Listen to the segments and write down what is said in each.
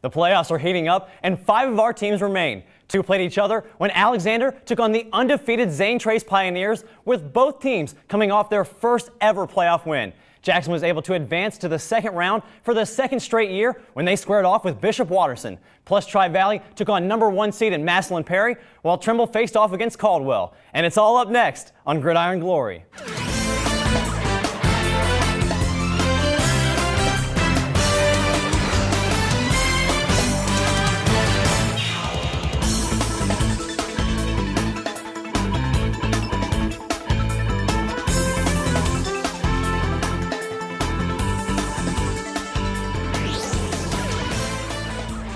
The playoffs are heating up, and 5 of our teams remain. 2 played each other when Alexander took on the undefeated Zane Trace Pioneers, with both teams coming off their first ever playoff win. Jackson was able to advance to the second round for the second straight year when they squared off with Bishop Watterson. Plus, TriValley took on #1 seed in Massillon Perry, while Trimble faced off against Caldwell. And it's all up next on Gridiron Glory.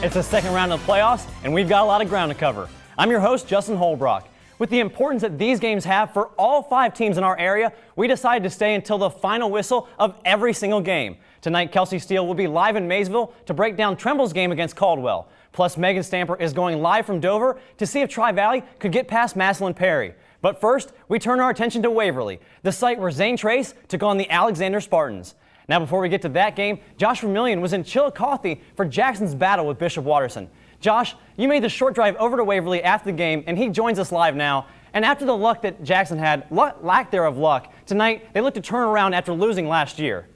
It's the second round of the playoffs, and we've got a lot of ground to cover. I'm your host, Justin Holbrook. With the importance that these games have for all 5 teams in our area, we decided to stay until the final whistle of every single game. Tonight, Kelsey Steele will be live in Maysville to break down Trimble's game against Caldwell. Plus, Megan Stamper is going live from Dover to see if TriValley could get past Massillon Perry. But first, we turn our attention to Waverly, the site where Zane Trace took on the Alexander Spartans. Now, before we get to that game, Josh Vermillion was in Chillicothe for Jackson's battle with Bishop Watterson. Josh, you made the short drive over to Waverly after the game, and he joins us live now. And after the luck that Jackson had, lack thereof luck, tonight they look to turn around after losing last year.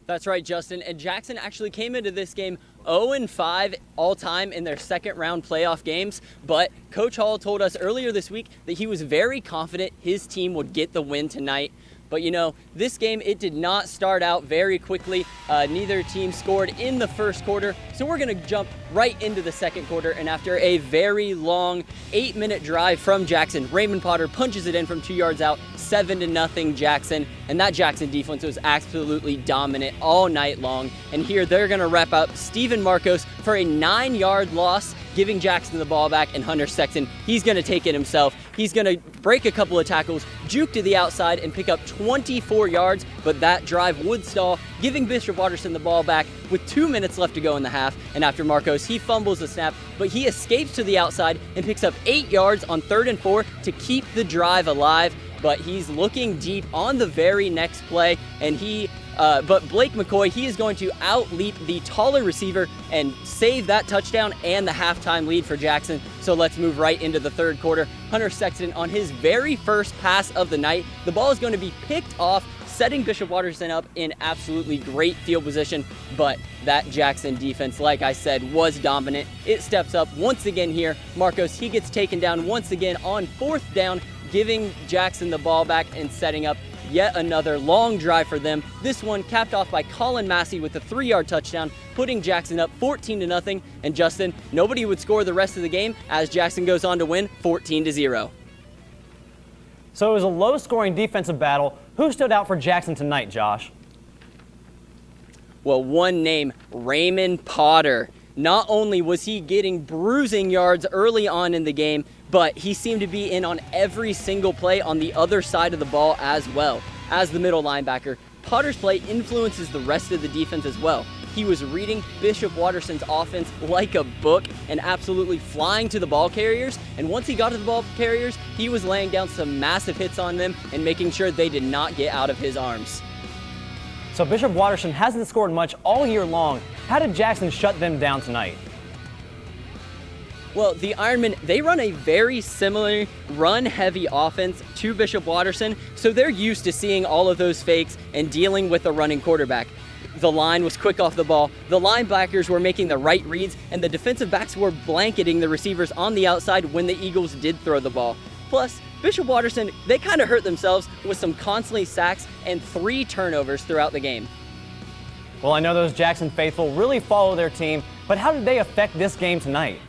That's right, Justin. And Jackson actually came into this game 0-5 all-time in their second round playoff games. But Coach Hall told us earlier this week that he was very confident his team would get the win tonight. But, you know, this game, it did not start out very quickly. Neither team scored in the first quarter. So we're going to jump right into the second quarter. And after a very long 8-minute drive from Jackson, Raymond Potter punches it in from 2 yards out, 7-0 Jackson. And that Jackson defense was absolutely dominant all night long. And here they're going to wrap up Steven Marcos for a 9-yard loss, giving Jackson the ball back, and Hunter Sexton, he's going to take it himself. He's going to break a couple of tackles, juke to the outside, and pick up 24 yards, but that drive would stall, giving Bishop Watterson the ball back with 2 minutes left to go in the half. And after Marcos, he fumbles the snap, but he escapes to the outside and picks up 8 yards on 3rd and 4 to keep the drive alive. But he's looking deep on the very next play, and but Blake McCoy, he is going to outleap the taller receiver and save that touchdown and the halftime lead for Jackson. So let's move right into the third quarter. Hunter Sexton on his very first pass of the night. The ball is going to be picked off, setting Bishop Watterson up in absolutely great field position. But that Jackson defense, like I said, was dominant. It steps up once again here. Marcos, he gets taken down once again on 4th down, giving Jackson the ball back and setting up yet another long drive for them. This one capped off by Colin Massey with a 3-yard touchdown, putting Jackson up 14-0. And Justin, nobody would score the rest of the game as Jackson goes on to win 14-0. So it was a low-scoring defensive battle. Who stood out for Jackson tonight, Josh? Well, one name, Raymond Potter. Not only was he getting bruising yards early on in the game, but he seemed to be in on every single play on the other side of the ball as well. As the middle linebacker, Potter's play influences the rest of the defense as well. He was reading Bishop Watterson's offense like a book and absolutely flying to the ball carriers. And once he got to the ball carriers, he was laying down some massive hits on them and making sure they did not get out of his arms. So Bishop Watterson hasn't scored much all year long. How did Jackson shut them down tonight? Well, the Ironmen, they run a very similar run-heavy offense to Bishop Watterson, so they're used to seeing all of those fakes and dealing with a running quarterback. The line was quick off the ball, the linebackers were making the right reads, and the defensive backs were blanketing the receivers on the outside when the Eagles did throw the ball. Plus, Bishop Watterson, they kind of hurt themselves with some constantly sacks and 3 turnovers throughout the game. Well, I know those Jackson faithful really follow their team, but how did they affect this game tonight?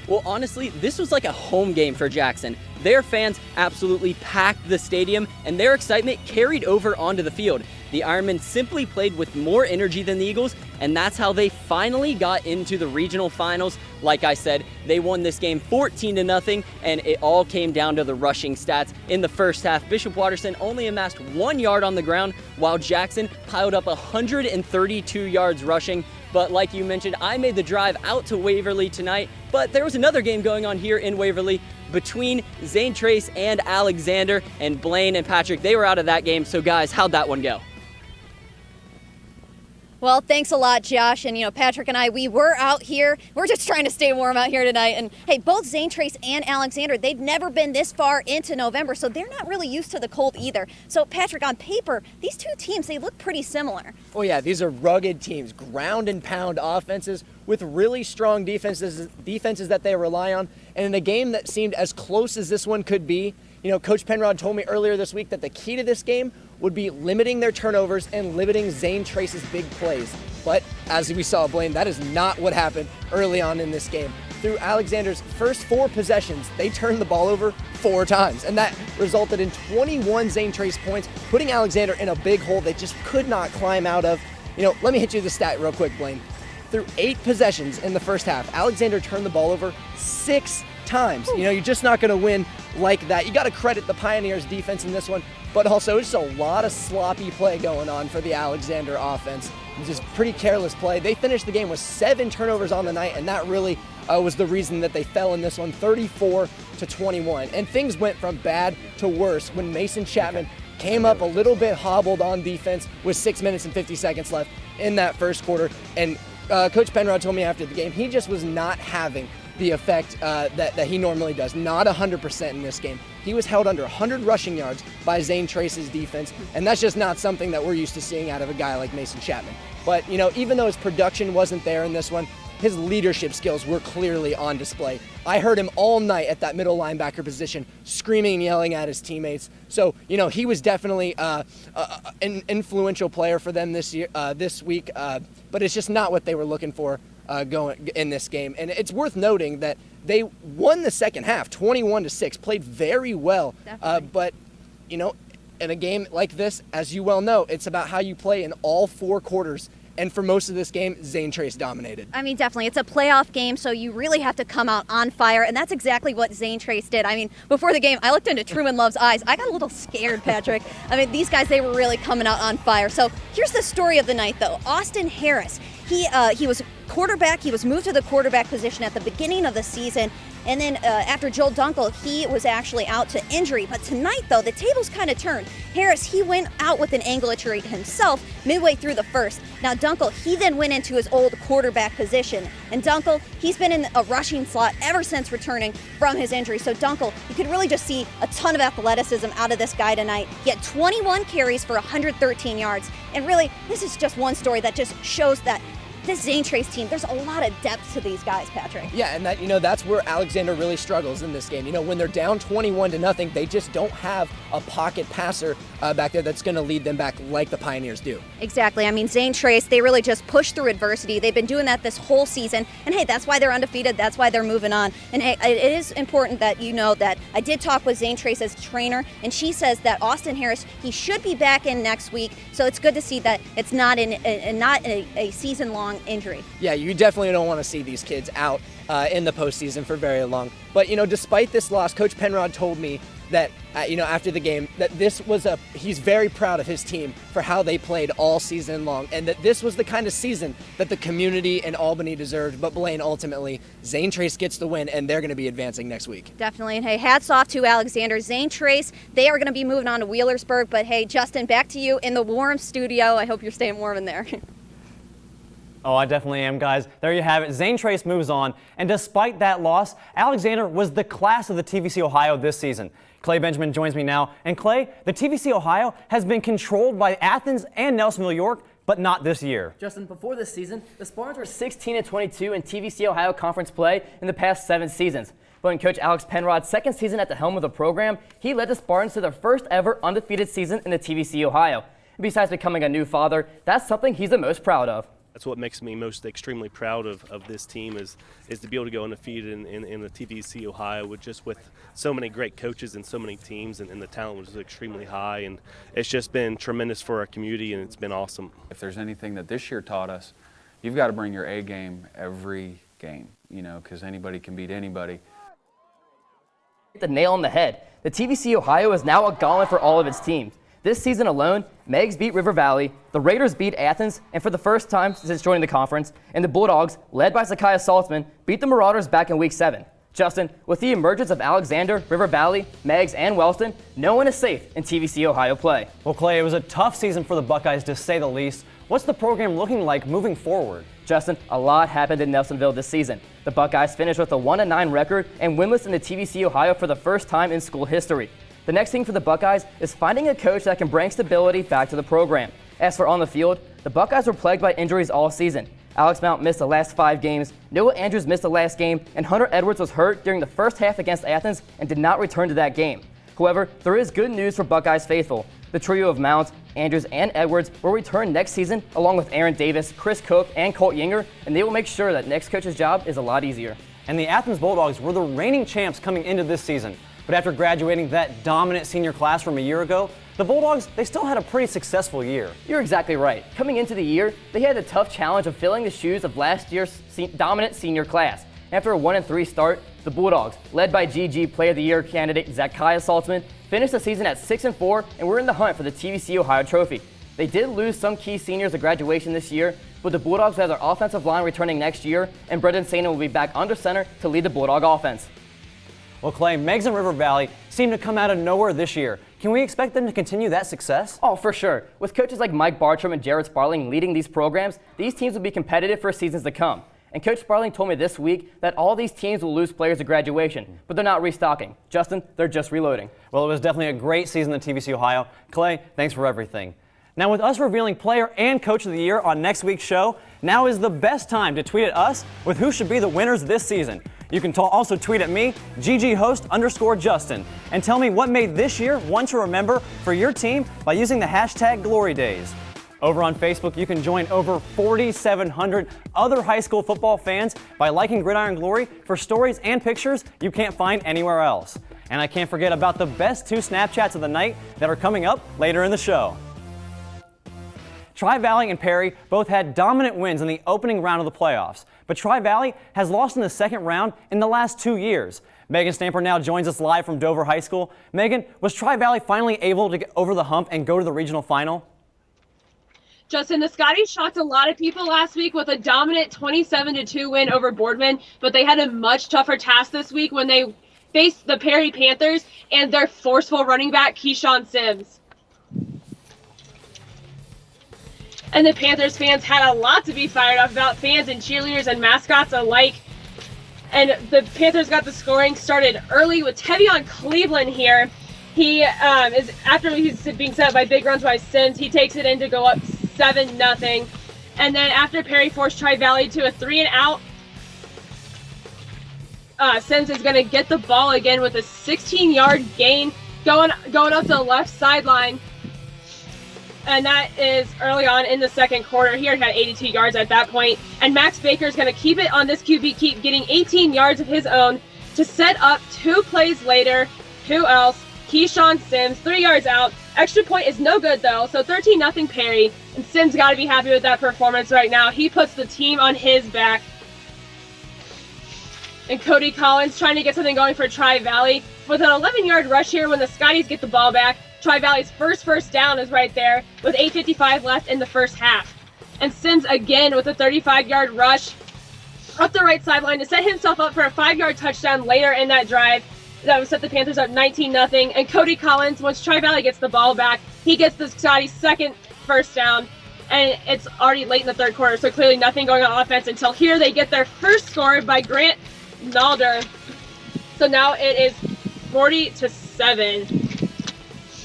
Well, honestly, this was like a home game for Jackson. Their fans absolutely packed the stadium, and their excitement carried over onto the field. The Ironmen simply played with more energy than the Eagles, and that's how they finally got into the regional finals. Like I said, they won this game 14-0, and it all came down to the rushing stats. In the first half, Bishop Watterson only amassed 1 yard on the ground, while Jackson piled up 132 yards rushing. But like you mentioned, I made the drive out to Waverly tonight, but there was another game going on here in Waverly between Zane Trace and Alexander, and Blaine and Patrick, they were out of that game. So guys, how'd that one go? Well, thanks a lot, Josh. And, Patrick and I, we were out here. We're just trying to stay warm out here tonight. And, hey, both Zane Trace and Alexander, they've never been this far into November, so they're not really used to the cold either. So, Patrick, on paper, these two teams, they look pretty similar. Oh, yeah, these are rugged teams, ground and pound offenses with really strong defenses that they rely on. And in a game that seemed as close as this one could be, Coach Penrod told me earlier this week that the key to this game would be limiting their turnovers and limiting Zane Trace's big plays. But as we saw, Blaine, that is not what happened early on in this game. Through Alexander's first 4 possessions, they turned the ball over 4 times, and that resulted in 21 Zane Trace points, putting Alexander in a big hole they just could not climb out of. Let me hit you the stat real quick, Blaine. Through 8 possessions in the first half, Alexander turned the ball over 6 times. You're just not going to win like that. You got to credit the Pioneers defense in this one, but also just a lot of sloppy play going on for the Alexander offense. Just pretty careless play. They finished the game with 7 turnovers on the night, and that really was the reason that they fell in this one, 34-21. And things went from bad to worse when Mason Chapman came up a little bit hobbled on defense with 6 minutes and 50 seconds left in that first quarter. And Coach Penrod told me after the game, he just was not having the effect that he normally does. Not 100% in this game. He was held under 100 rushing yards by Zane Trace's defense, and that's just not something that we're used to seeing out of a guy like Mason Chapman. But, even though his production wasn't there in this one, his leadership skills were clearly on display. I heard him all night at that middle linebacker position, screaming and yelling at his teammates. So, he was definitely an influential player for them this week, but it's just not what they were looking for going in this game. And it's worth noting that they won the second half, 21-6, played very well. But, in a game like this, as you well know, it's about how you play in all 4 quarters. And for most of this game, Zane Trace dominated. I mean, definitely. It's a playoff game, so you really have to come out on fire, and that's exactly what Zane Trace did. I mean, before the game, I looked into Truman Love's eyes. I got a little scared, Patrick. I mean, these guys, they were really coming out on fire. So here's the story of the night, though. Austin Harris, he was quarterback. He was moved to the quarterback position at the beginning of the season. And then after Joel Dunkel, he was actually out to injury. But tonight, though, the tables kind of turned. Harris, he went out with an ankle injury himself midway through the first. Now, Dunkel, he then went into his old quarterback position. And Dunkel, he's been in a rushing slot ever since returning from his injury. So Dunkel, you could really just see a ton of athleticism out of this guy tonight. He had 21 carries for 113 yards. And really, this is just one story that just shows that this Zane Trace team, there's a lot of depth to these guys, Patrick. Yeah, and that that's where Alexander really struggles in this game. When they're down 21-0, they just don't have a pocket passer back there that's going to lead them back like the Pioneers do. Exactly. I mean, Zane Trace, they really just push through adversity. They've been doing that this whole season. And hey, that's why they're undefeated. That's why they're moving on. And hey, it is important that you know that I did talk with Zane Trace's trainer, and she says that Austin Harris, he should be back in next week. So it's good to see that it's not a season-long injury. Yeah, you definitely don't want to see these kids out in the postseason for very long. But, despite this loss, Coach Penrod told me that, after the game, that he's very proud of his team for how they played all season long, and that this was the kind of season that the community in Albany deserved. But Blaine, ultimately, Zane Trace gets the win, and they're going to be advancing next week. Definitely. And hey, hats off to Alexander. Zane Trace, they are going to be moving on to Wheelersburg. But hey, Justin, back to you in the warm studio. I hope you're staying warm in there. Oh, I definitely am, guys. There you have it. Zane Trace moves on, and despite that loss, Alexander was the class of the TVC Ohio this season. Clay Benjamin joins me now. And Clay, the TVC Ohio has been controlled by Athens and Nelsonville York, but not this year. Justin, before this season, the Spartans were 16-22 in TVC Ohio conference play in the past 7 seasons. But in Coach Alex Penrod's second season at the helm of the program, he led the Spartans to their first ever undefeated season in the TVC Ohio. And besides becoming a new father, that's something he's the most proud of. That's what makes me most extremely proud of this team is to be able to go undefeated in the TVC Ohio with so many great coaches and so many teams, and the talent was extremely high, and it's just been tremendous for our community, and it's been awesome. If there's anything that this year taught us, you've got to bring your A game every game, because anybody can beat anybody. Hit the nail on the head. The TVC Ohio is now a gauntlet for all of its teams. This season alone, Megs beat River Valley, the Raiders beat Athens, and for the first time since joining the conference, and the Bulldogs, led by Zakiah Saltzman, beat the Marauders back in Week 7. Justin, with the emergence of Alexander, River Valley, Meigs, and Wellston, no one is safe in TVC Ohio play. Well, Clay, it was a tough season for the Buckeyes to say the least. What's the program looking like moving forward? Justin, a lot happened in Nelsonville this season. The Buckeyes finished with a 1-9 record and winless in the TVC Ohio for the first time in school history. The next thing for the Buckeyes is finding a coach that can bring stability back to the program. As for on the field, the Buckeyes were plagued by injuries all season. Alex Mount missed the last 5 games, Noah Andrews missed the last game, and Hunter Edwards was hurt during the first half against Athens and did not return to that game. However, there is good news for Buckeyes faithful. The trio of Mount, Andrews, and Edwards will return next season along with Aaron Davis, Chris Cook, and Colt Yinger, and they will make sure that next coach's job is a lot easier. And the Athens Bulldogs were the reigning champs coming into this season. But after graduating that dominant senior class from a year ago, the Bulldogs, they still had a pretty successful year. You're exactly right. Coming into the year, they had the tough challenge of filling the shoes of last year's dominant senior class. After a 1-3 start, the Bulldogs, led by GG Player of the Year candidate Zacchaeus Saltzman, finished the season at 6-4 and were in the hunt for the TVC Ohio Trophy. They did lose some key seniors to graduation this year, but the Bulldogs have their offensive line returning next year, and Brendan Saina will be back under center to lead the Bulldog offense. Well, Clay, Meigs and River Valley seem to come out of nowhere this year. Can we expect them to continue that success? Oh, for sure. With coaches like Mike Bartram and Jared Sparling leading these programs, these teams will be competitive for seasons to come. And Coach Sparling told me this week that all these teams will lose players to graduation, but they're not restocking. Justin, they're just reloading. Well, it was definitely a great season in TVC Ohio. Clay, thanks for everything. Now, with us revealing Player and Coach of the Year on next week's show, now is the best time to tweet at us with who should be the winners this season. You can also tweet at me, gghost_Justin, and tell me what made this year one to remember for your team by using the hashtag #GloryDays. Over on Facebook, you can join over 4,700 other high school football fans by liking Gridiron Glory for stories and pictures you can't find anywhere else. And I can't forget about the best 2 Snapchats of the night that are coming up later in the show. TriValley and Perry both had dominant wins in the opening round of the playoffs, but TriValley has lost in the second round in the last 2 years. Megan Stamper now joins us live from Dover High School. Megan, was TriValley finally able to get over the hump and go to the regional final? Justin, the Scotties shocked a lot of people last week with a dominant 27-2 win over Boardman, but they had a much tougher task this week when they faced the Perry Panthers and their forceful running back, Keyshawn Sims. And the Panthers fans had a lot to be fired up about, fans and cheerleaders and mascots alike. And the Panthers got the scoring started early with Tevion Cleveland here. He is, after he's being set up by big runs by Sims, he takes it in to go up 7-0. And then after Perry forced TriValley to a 3-and-out, Sims is going to get the ball again with a 16-yard gain going up the left sideline. And that is early on in the second quarter. He already had 82 yards at that point. And Max Baker is going to keep it on this QB keep, getting 18 yards of his own to set up 2 plays later. Who else? Keyshawn Sims, 3 yards out. Extra point is no good, though, so 13-0 Perry. And Sims got to be happy with that performance right now. He puts the team on his back. And Cody Collins trying to get something going for TriValley with an 11-yard rush here when the Scotties get the ball back. TriValley's first down is right there with 8:55 left in the first half. And Sims again with a 35-yard rush up the right sideline to set himself up for a 5-yard touchdown later in that drive. That would set the Panthers up 19-0. And Cody Collins, once TriValley gets the ball back, he gets the Scotties' second first down. And it's already late in the third quarter, so clearly nothing going on offense until here they get their first score by Grant Nalder. So now it is 40-7.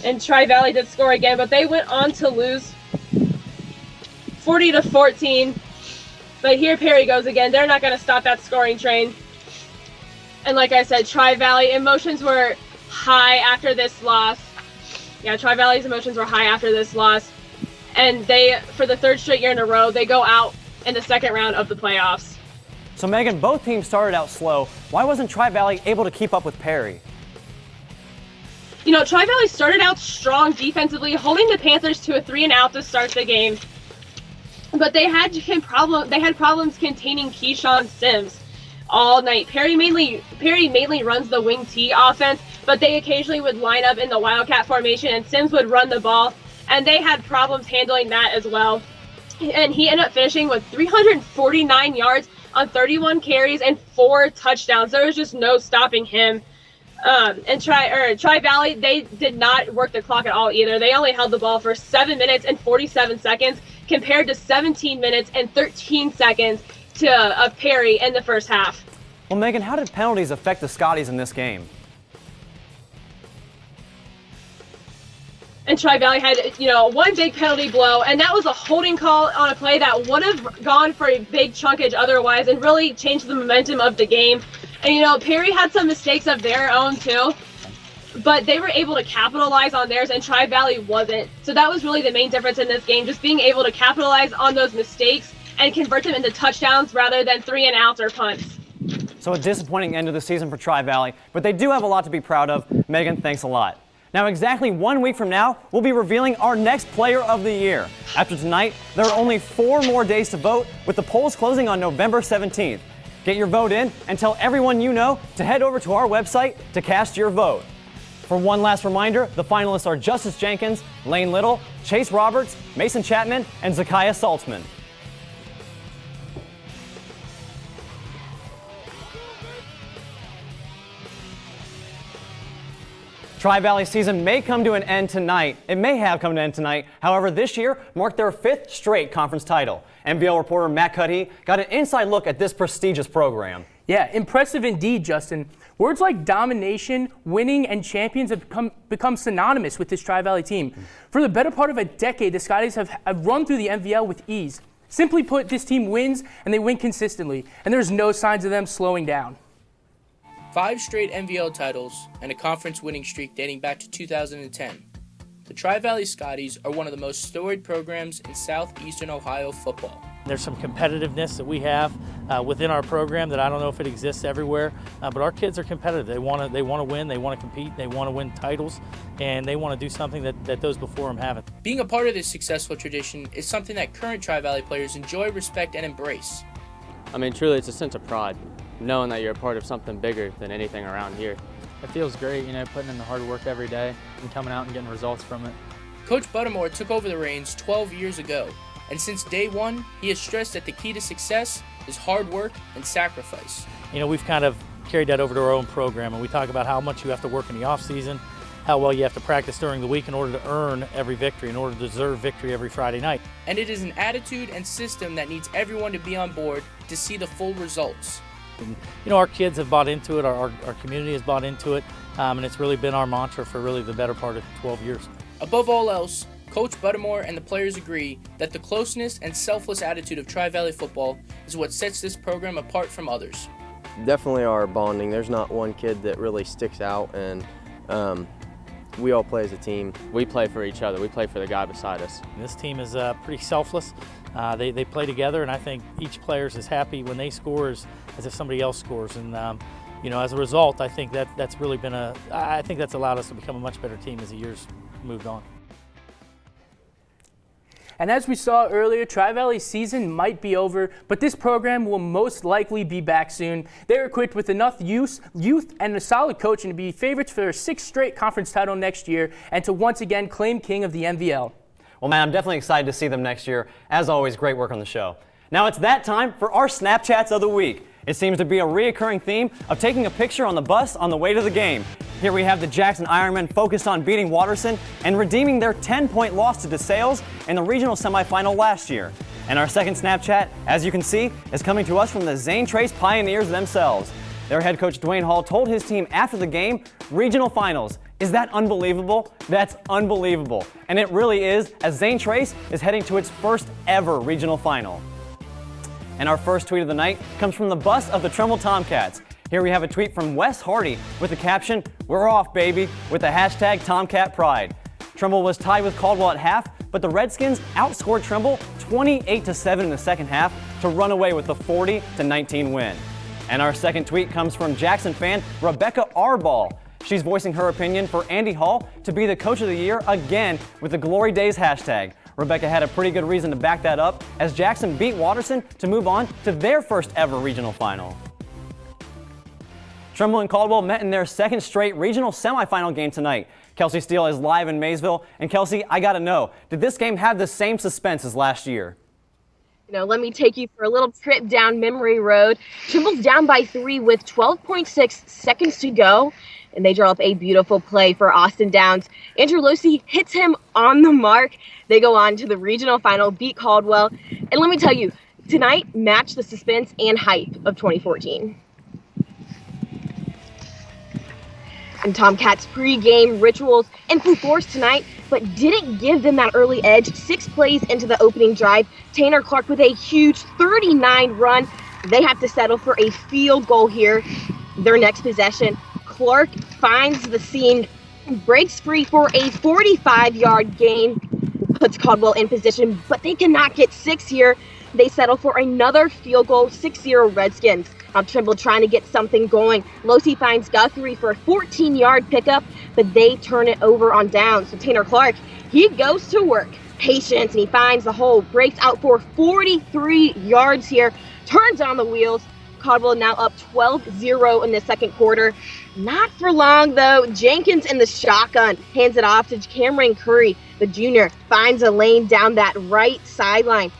And TriValley did score again, but they went on to lose 40-14. But here Perry goes again. They're not going to stop that scoring train. And like I said, TriValley emotions were high after this loss. Yeah, TriValley's emotions were high after this loss. And they, for the 3rd straight year in a row, they go out in the second round of the playoffs. So Megan, both teams started out slow. Why wasn't TriValley able to keep up with Perry? You know, TriValley started out strong defensively, holding the Panthers to a 3-and-out to start the game. But they had problems containing Keyshawn Sims all night. Perry mainly runs the wing T offense, but they occasionally would line up in the Wildcat formation and Sims would run the ball, and they had problems handling that as well. And he ended up finishing with 349 yards on 31 carries and 4 touchdowns. There was just no stopping him. And TriValley, they did not work the clock at all either. They only held the ball for 7 minutes and 47 seconds compared to 17 minutes and 13 seconds of Perry in the first half. Well, Megan, how did penalties affect the Scotties in this game? And TriValley had, one big penalty blow, and that was a holding call on a play that would have gone for a big chunkage otherwise and really changed the momentum of the game. And, Perry had some mistakes of their own too, but they were able to capitalize on theirs, and TriValley wasn't. So that was really the main difference in this game, just being able to capitalize on those mistakes and convert them into touchdowns rather than 3-and-outs or punts. So a disappointing end of the season for TriValley, but they do have a lot to be proud of. Megan, thanks a lot. Now, exactly 1 week from now, we'll be revealing our next Player of the Year. After tonight, there are only 4 more days to vote, with the polls closing on November 17th. Get your vote in and tell everyone you know to head over to our website to cast your vote. For one last reminder, the finalists are Justice Jenkins, Lane Little, Chase Roberts, Mason Chapman, and Zakiah Saltzman. TriValley season may come to an end tonight. It may have come to an end tonight. However, this year marked their 5th straight conference title. NVL reporter Matt Cuddy got an inside look at this prestigious program. Yeah, impressive indeed, Justin. Words like domination, winning, and champions have become synonymous with this TriValley team. For the better part of a decade, the Scotties have run through the NVL with ease. Simply put, this team wins, and they win consistently, and there's no signs of them slowing down. 5 straight NVL titles and a conference winning streak dating back to 2010. The TriValley Scotties are one of the most storied programs in southeastern Ohio football. There's some competitiveness that we have within our program that I don't know if it exists everywhere, but our kids are competitive. They want to win, they want to compete, they want to win titles, and they want to do something that those before them haven't. Being a part of this successful tradition is something that current TriValley players enjoy, respect, and embrace. I mean, truly, it's a sense of pride, knowing that you're a part of something bigger than anything around here. It feels great, putting in the hard work every day and coming out and getting results from it. Coach Buttermore took over the reins 12 years ago, and since day one, he has stressed that the key to success is hard work and sacrifice. We've kind of carried that over to our own program, and we talk about how much you have to work in the off season, how well you have to practice during the week in order to earn every victory, in order to deserve victory every Friday night. And it is an attitude and system that needs everyone to be on board to see the full results. And, our kids have bought into it, our community has bought into it, and it's really been our mantra for really the better part of 12 years. Above all else, Coach Buttermore and the players agree that the closeness and selfless attitude of TriValley football is what sets this program apart from others. Definitely our bonding. There's not one kid that really sticks out, and we all play as a team. We play for each other. We play for the guy beside us. This team is pretty selfless. They play together, and I think each player is as happy when they score as if somebody else scores. And as a result, I think that's really been I think that's allowed us to become a much better team as the years moved on. And as we saw earlier, TriValley's season might be over, but this program will most likely be back soon. They're equipped with enough youth and a solid coaching to be favorites for their 6th straight conference title next year and to once again claim king of the NVL. Well, man, I'm definitely excited to see them next year. As always, great work on the show. Now it's that time for our Snapchats of the week. It seems to be a reoccurring theme of taking a picture on the bus on the way to the game. Here we have the Jackson Ironmen focused on beating Watterson and redeeming their 10-point loss to DeSales in the regional semifinal last year. And our second Snapchat, as you can see, is coming to us from the Zane Trace Pioneers themselves. Their head coach Dwayne Hall told his team after the game, regional finals. Is that unbelievable? That's unbelievable. And it really is, as Zane Trace is heading to its first ever regional final. And our first tweet of the night comes from the bus of the Trimble Tomcats. Here we have a tweet from Wes Hardy with the caption, "We're off, baby," with the hashtag Tomcat Pride. Trimble was tied with Caldwell at half, but the Redskins outscored Trimble 28-7 in the second half to run away with the 40-19 win. And our second tweet comes from Jackson fan Rebecca Arball. She's voicing her opinion for Andy Hall to be the Coach of the Year again with the Glory Days hashtag. Rebecca had a pretty good reason to back that up as Jackson beat Watterson to move on to their first ever regional final. Trimble and Caldwell met in their second straight regional semifinal game tonight. Kelsey Steele is live in Maysville. And Kelsey, I gotta know, did this game have the same suspense as last year? Let me take you for a little trip down memory road. Trimble's down by 3 with 12.6 seconds to go, and they draw up a beautiful play for Austin Downs. Andrew Losey hits him on the mark. They go on to the regional final, beat Caldwell. And let me tell you, tonight matched the suspense and hype of 2014. And Tomcats pre-game rituals in full force tonight, but didn't give them that early edge. 6 plays into the opening drive, Tanner Clark with a huge 39 run. They have to settle for a field goal here. Their next possession, Clark finds the seam, breaks free for a 45-yard gain, puts Caldwell in position, but they cannot get 6 here. They settle for another field goal, 6-0 Redskins. Trimble trying to get something going. Losey finds Guthrie for a 14-yard pickup, but they turn it over on down. So Tanner Clark, he goes to work. Patience, and he finds the hole, breaks out for 43 yards here, turns on the wheels. Caldwell now up 12-0 in the second quarter. Not for long, though. Jenkins in the shotgun hands it off to Cameron Curry. The junior finds a lane down that right sideline.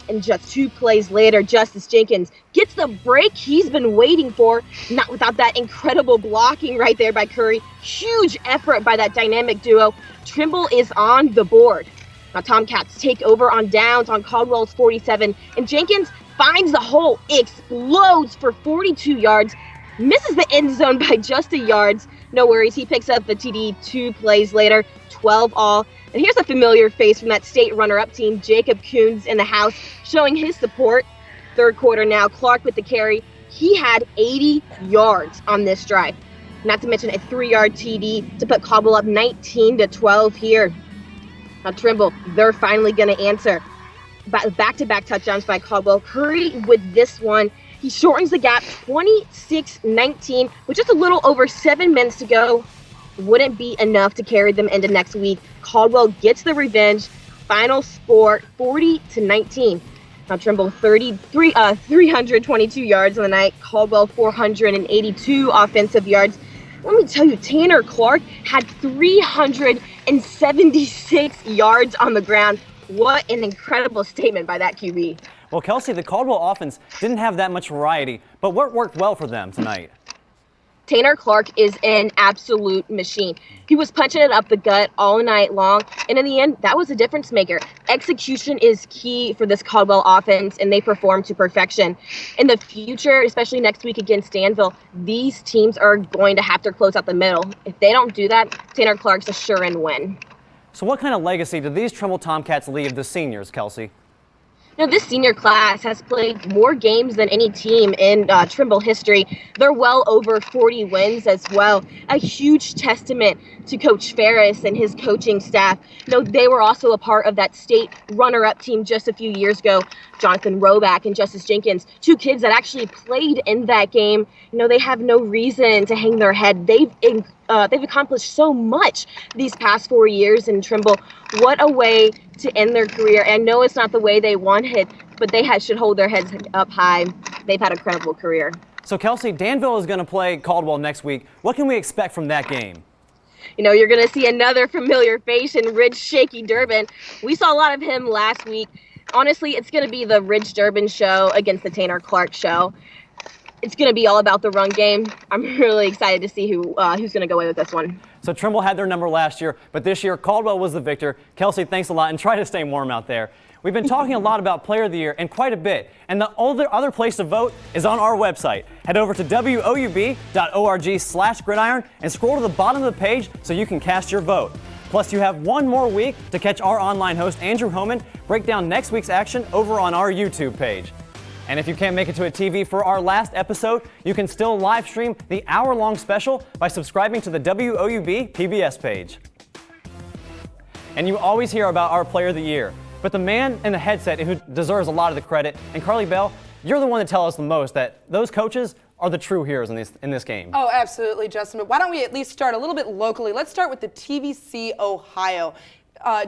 And just 2 plays later, Justice Jenkins gets the break he's been waiting for, not without that incredible blocking right there by Curry. Huge effort by that dynamic duo. Trimble is on the board. Now Tomcats take over on downs on Caldwell's 47, and Jenkins finds the hole, explodes for 42 yards, misses the end zone by just a yard. No worries, he picks up the TD 2 plays later, 12 all. And here's a familiar face from that state runner-up team, Jacob Coons in the house, showing his support. Third quarter now, Clark with the carry. He had 80 yards on this drive. Not to mention a 3-yard TD to put Caldwell up 19-12 here. Now Trimble, they're finally going to answer. Back-to-back touchdowns by Caldwell. Curry with this one. He shortens the gap 26-19 with just a little over 7 minutes to go. Wouldn't be enough to carry them into next week. Caldwell gets the revenge. Final score 40-19. Now Trimble 322 yards on the night. Caldwell 482 offensive yards. Let me tell you, Tanner Clark had 376 yards on the ground. What an incredible statement by that QB. Well, Kelsey, the Caldwell offense didn't have that much variety, but what worked well for them tonight? Tanner Clark is an absolute machine. He was punching it up the gut all night long, and in the end, that was a difference maker. Execution is key for this Caldwell offense, and they perform to perfection. In the future, especially next week against Danville, these teams are going to have to close out the middle. If they don't do that, Tanner Clark's a sure-in win. So what kind of legacy do these Trimble Tomcats leave the seniors, Kelsey? Now, this senior class has played more games than any team in Trimble history. They're well over 40 wins as well. A huge testament to Coach Ferris and his coaching staff. They were also a part of that state runner-up team just a few years ago. Jonathan Roback and Justice Jenkins, 2 kids that actually played in that game. They have no reason to hang their head. They've accomplished so much these past 4 years in Trimble. What a way to end their career. I know it's not the way they wanted, but they should hold their heads up high. They've had a credible career. So, Kelsey, Danville is going to play Caldwell next week. What can we expect from that game? You're going to see another familiar face in Ridge Shaky Durbin. We saw a lot of him last week. Honestly, it's going to be the Ridge Durbin show against the Tanner Clark show. It's going to be all about the run game. I'm really excited to see who's going to go away with this one. So Trimble had their number last year, but this year Caldwell was the victor. Kelsey, thanks a lot, and try to stay warm out there. We've been talking a lot about Player of the Year, and quite a bit. And the other place to vote is on our website. Head over to woub.org/gridiron and scroll to the bottom of the page so you can cast your vote. Plus, you have one more week to catch our online host, Andrew Homan, break down next week's action over on our YouTube page. And if you can't make it to a TV for our last episode, you can still live stream the hour-long special by subscribing to the WOUB PBS page. And you always hear about our Player of the Year, but the man in the headset who deserves a lot of the credit, and Carly Bell, you're the one to tell us the most that those coaches are the true heroes in this game. Oh, absolutely, Justin. But why don't we at least start a little bit locally? Let's start with the TVC Ohio.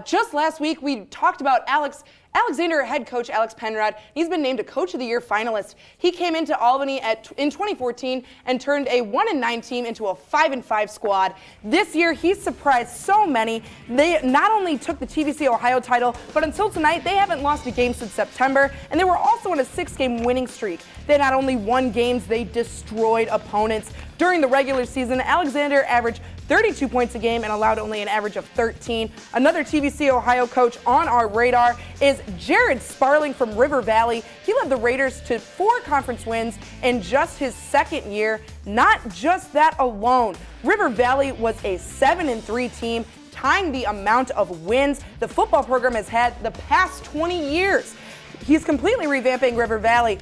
Just last week, we talked about Alexander head coach Alex Penrod. He's been named a Coach of the Year finalist. He came into Albany in 2014 and turned a 1-9 team into a 5-5 squad. This year, he's surprised so many. They not only took the TVC Ohio title, but until tonight, they haven't lost a game since September, and they were also on a 6-game winning streak. They not only won games, they destroyed opponents. During the regular season, Alexander averaged 32 points a game and allowed only an average of 13. Another TVC Ohio coach on our radar is Jared Sparling from River Valley. He led the Raiders to 4 conference wins in just his second year. Not just that alone, River Valley was a 7-3 team, tying the amount of wins the football program has had the past 20 years. He's completely revamping River Valley.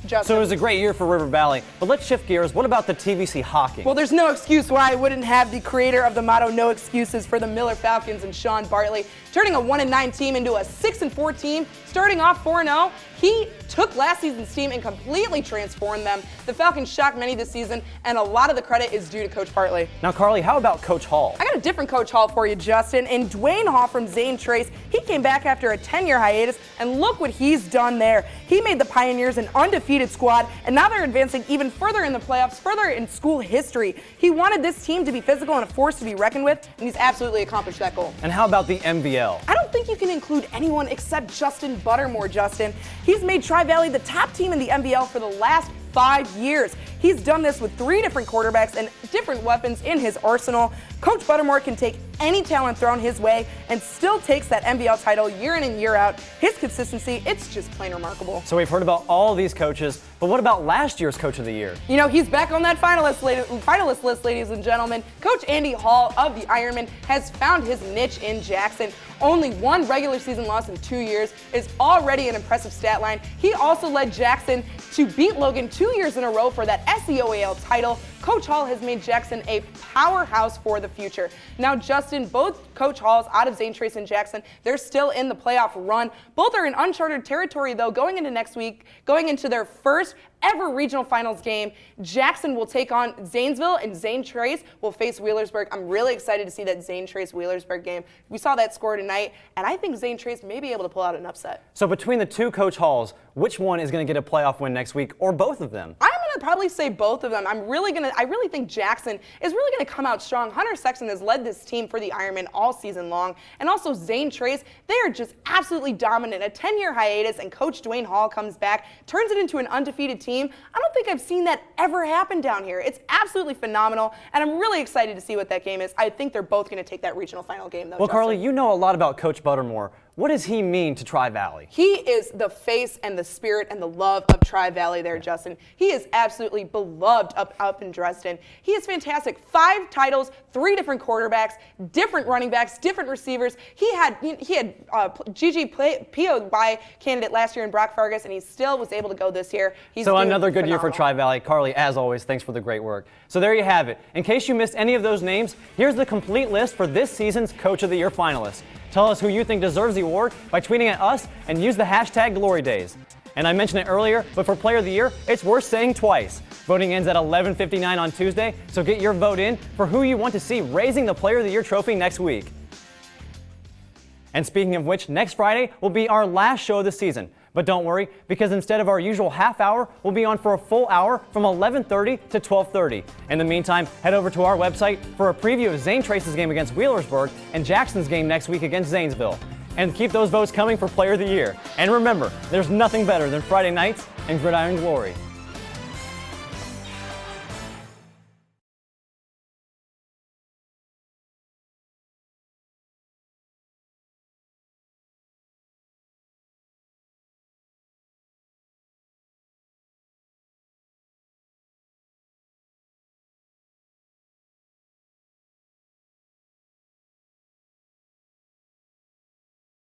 Justin. So it was a great year for River Valley, but let's shift gears. What about the TVC hockey? Well, there's no excuse why I wouldn't have the creator of the motto, no excuses, for the Miller Falcons and Sean Bartley, turning a 1-9 team into a 6-4 team, starting off 4-0. He took last season's team and completely transformed them. The Falcons shocked many this season, and a lot of the credit is due to Coach Bartley. Now, Carly, how about Coach Hall? I got a different Coach Hall for you, Justin. And Dwayne Hall from Zane Trace, he came back after a 10-year hiatus, and look what he's done there. He made the Pioneers an undefeated squad, and now they're advancing even further in the playoffs, further in school history. He wanted this team to be physical and a force to be reckoned with, and he's absolutely accomplished that goal. And how about the MVL? I don't think you can include anyone except Justin Buttermore, Justin. He's made TriValley the top team in the MVL for the last 5 years. He's done this with 3 different quarterbacks and different weapons in his arsenal. Coach Buttermore can take any talent thrown his way and still takes that MVL title year in and year out. His consistency, it's just plain remarkable. So we've heard about all these coaches, but what about last year's Coach of the Year? You know, he's back on that finalist list, ladies and gentlemen. Coach Andy Hall of the Ironmen has found his niche in Jackson. Only 1 regular season loss in 2 years is already an impressive stat line. He also led Jackson to beat Logan 2 years in a row for that SEOAL title. Coach Hall has made Jackson a powerhouse for the future. Now, Justin, both Coach Halls out of Zane Trace and Jackson, they're still in the playoff run. Both are in uncharted territory, though, going into next week, going into their first ever regional finals game. Jackson will take on Zanesville, and Zane Trace will face Wheelersburg. I'm really excited to see that Zane Trace Wheelersburg game. We saw that score tonight, and I think Zane Trace may be able to pull out an upset. So between the 2 Coach Halls, which one is going to get a playoff win next week, or both of them? I'm going to probably say both of them. I really think Jackson is really going to come out strong. Hunter Sexton has led this team for the Ironmen all season long, and also Zane Trace. They are just absolutely dominant. A 10-year hiatus, and Coach Dwayne Hall comes back, turns it into an undefeated team. I don't think I've seen that ever happen down here. It's absolutely phenomenal, and I'm really excited to see what that game is. I think they're both going to take that regional final game, though. Well, Justin. Carly, you know a lot about Coach Buttermore. What does he mean to TriValley? He is the face and the spirit and the love of TriValley there, Justin. He is absolutely beloved up in Dresden. He is fantastic. 5 titles, 3 different quarterbacks, different running backs, different receivers. He had GG POY candidate last year in Brock Fargus, and he still was able to go this year. So another good year for TriValley. Carly, as always, thanks for the great work. So there you have it. In case you missed any of those names, here's the complete list for this season's Coach of the Year finalists. Tell us who you think deserves the award by tweeting at us and use the hashtag #GloryDays. And I mentioned it earlier, but for Player of the Year, it's worth saying twice. Voting ends at 11:59 on Tuesday, so get your vote in for who you want to see raising the Player of the Year trophy next week. And speaking of which, next Friday will be our last show of the season. But don't worry, because instead of our usual half hour, we'll be on for a full hour from 11:30 to 12:30. In the meantime, head over to our website for a preview of Zane Trace's game against Wheelersburg and Jackson's game next week against Zanesville. And keep those votes coming for Player of the Year. And remember, there's nothing better than Friday nights and Gridiron Glory.